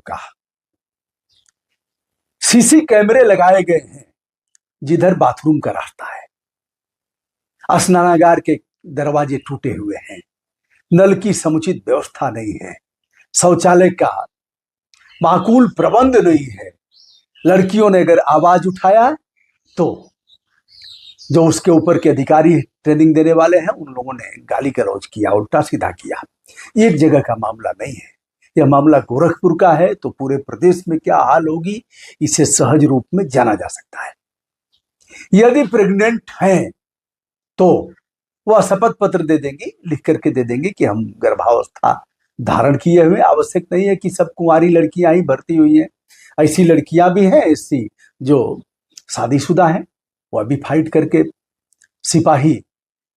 का। सीसी कैमरे लगाए गए हैं जिधर बाथरूम का रास्ता है। स्नानागार के दरवाजे टूटे हुए हैं, नल की समुचित व्यवस्था नहीं है, शौचालय का माकूल प्रबंध नहीं है। लड़कियों ने अगर आवाज उठाया तो जो उसके ऊपर के अधिकारी ट्रेनिंग देने वाले हैं उन लोगों ने गाली गलौज किया, उल्टा सीधा किया। एक जगह का मामला नहीं है, यह मामला गोरखपुर का है, तो पूरे प्रदेश में क्या हाल होगी इसे सहज रूप में जाना जा सकता है। यदि प्रेग्नेंट हैं तो वह शपथ पत्र दे देंगी, लिख करके दे देंगे कि हम गर्भावस्था धारण किए हुए। आवश्यक नहीं है कि सब कुंवारी लड़कियां ही भर्ती हुई हैं, ऐसी लड़कियां भी हैं ऐसी जो शादीशुदा हैं, वह भी फाइट करके सिपाही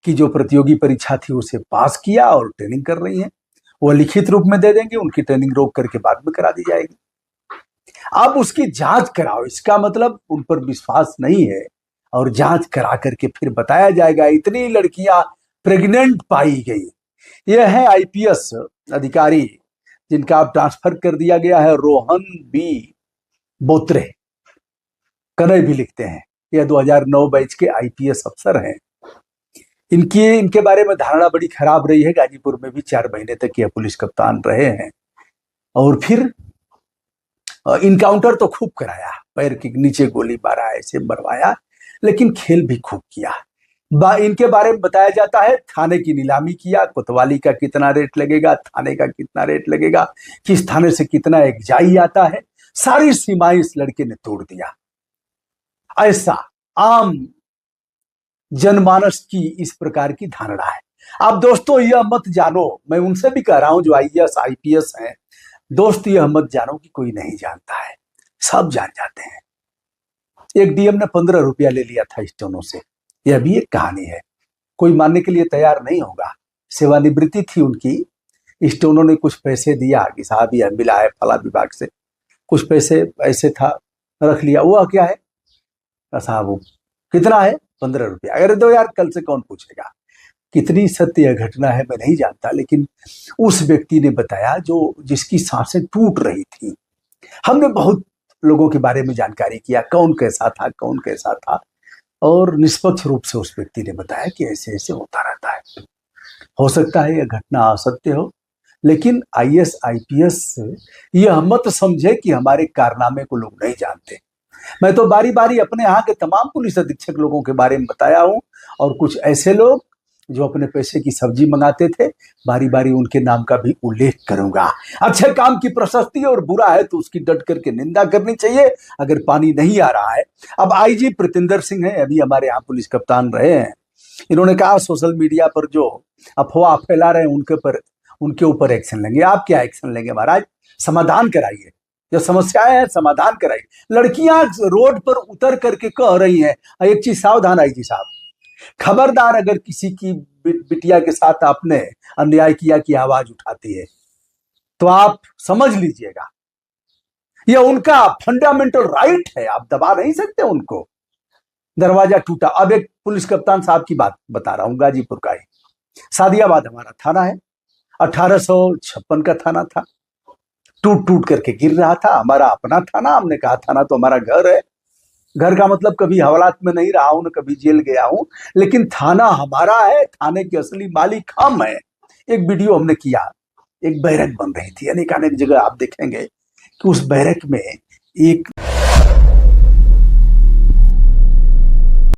की जो प्रतियोगी परीक्षा थी उसे पास किया और ट्रेनिंग कर रही हैं। वह लिखित रूप में दे देंगे, उनकी ट्रेनिंग रोक करके बाद में करा दी जाएगी। आप उसकी जांच कराओ, इसका मतलब उन पर विश्वास नहीं है और जांच करा करके फिर बताया जाएगा इतनी लड़कियां प्रेग्नेंट पाई गई। यह है आईपीएस अधिकारी जिनका अब ट्रांसफर कर दिया गया है, रोहन बी बोत्रे, कनई भी लिखते हैं। यह 2009 बैच के आईपीएस अफसर हैं। इनके बारे में धारणा बड़ी खराब रही है। गाजीपुर में भी 4 महीने तक यह पुलिस कप्तान रहे हैं और फिर इनकाउंटर तो खूब कराया, पैर के नीचे गोली मारा, ऐसे मरवाया, लेकिन खेल भी खूब किया। इनके बारे में बताया जाता है थाने की नीलामी किया, कोतवाली का कितना रेट लगेगा, थाने का कितना रेट लगेगा, किस थाने से कितना एक्जाई आता है, सारी सीमाएं इस लड़के ने तोड़ दिया। ऐसा आम जनमानस की इस प्रकार की धारणा है। अब दोस्तों यह मत जानो, मैं उनसे भी कह रहा हूं जो आईएएस आईपीएस हैं, दोस्त यह मत जानो कि कोई नहीं जानता है, सब जान जाते हैं। एक डीएम ने 15 रुपया ले लिया था स्टोनों से, यह भी एक कहानी है। कोई मानने के लिए तैयार नहीं होगा। सेवानिवृत्ति थी उनकी, स्टोनों ने कुछ पैसे दिया कि साहब यह मिला है फला विभाग से, कुछ पैसे ऐसे था रख लिया। वो क्या है साहब, वो कितना है? 15 रुपया। अरे दो यार, कल से कौन पूछेगा। कितनी सत्य यह घटना है मैं नहीं जानता, लेकिन उस व्यक्ति ने बताया जो जिसकी सांसें टूट रही थी। हमने बहुत लोगों के बारे में जानकारी किया, कौन कैसा था, कौन कैसा था, और निष्पक्ष रूप से उस व्यक्ति ने बताया कि ऐसे ऐसे होता रहता है। हो सकता है यह घटना असत्य हो, लेकिन आईएएस आईपीएस यह मत समझे कि हमारे कारनामे को लोग नहीं जानते। मैं तो बारी बारी अपने यहाँ के तमाम पुलिस अधीक्षक लोगों के बारे में बताया हूं, और कुछ ऐसे लोग जो अपने पैसे की सब्जी मंगाते थे, बारी बारी उनके नाम का भी उल्लेख करूंगा। अच्छे काम की प्रशस्ति और बुरा है तो उसकी डट करके निंदा करनी चाहिए अगर पानी नहीं आ रहा है। अब आईजी प्रतिंदर सिंह है, अभी हमारे यहाँ पुलिस कप्तान रहे हैं। इन्होंने कहा सोशल मीडिया पर जो अफवाह फैला रहे हैं उनके ऊपर एक्शन लेंगे। आप क्या एक्शन लेंगे महाराज? समाधान कराइए, जो समस्याएं हैं समाधान कराइए। लड़कियां रोड पर उतर करके कह रही हैं, एक चीज सावधान आईजी साहब, खबरदार अगर किसी की बिटिया के साथ आपने अन्याय किया की आवाज उठाती है तो आप समझ लीजिएगा यह उनका फंडामेंटल राइट है, आप दबा नहीं सकते उनको। दरवाजा टूटा। अब एक पुलिस कप्तान साहब की बात बता रहा हूं, गाजीपुर का ही सादियाबाद हमारा थाना है, 1856 का थाना था, टूट टूट करके गिर रहा था। हमारा अपना थाना, हमने कहा थाना तो हमारा घर है, घर का मतलब कभी हवालात में नहीं रहा हूं, न कभी जेल गया हूं, लेकिन थाना हमारा है, थाने के असली मालिक हम है। एक वीडियो हमने किया, एक बैरक बन रही थी, अनेक अनेक जगह आप देखेंगे कि उस बैरक में एक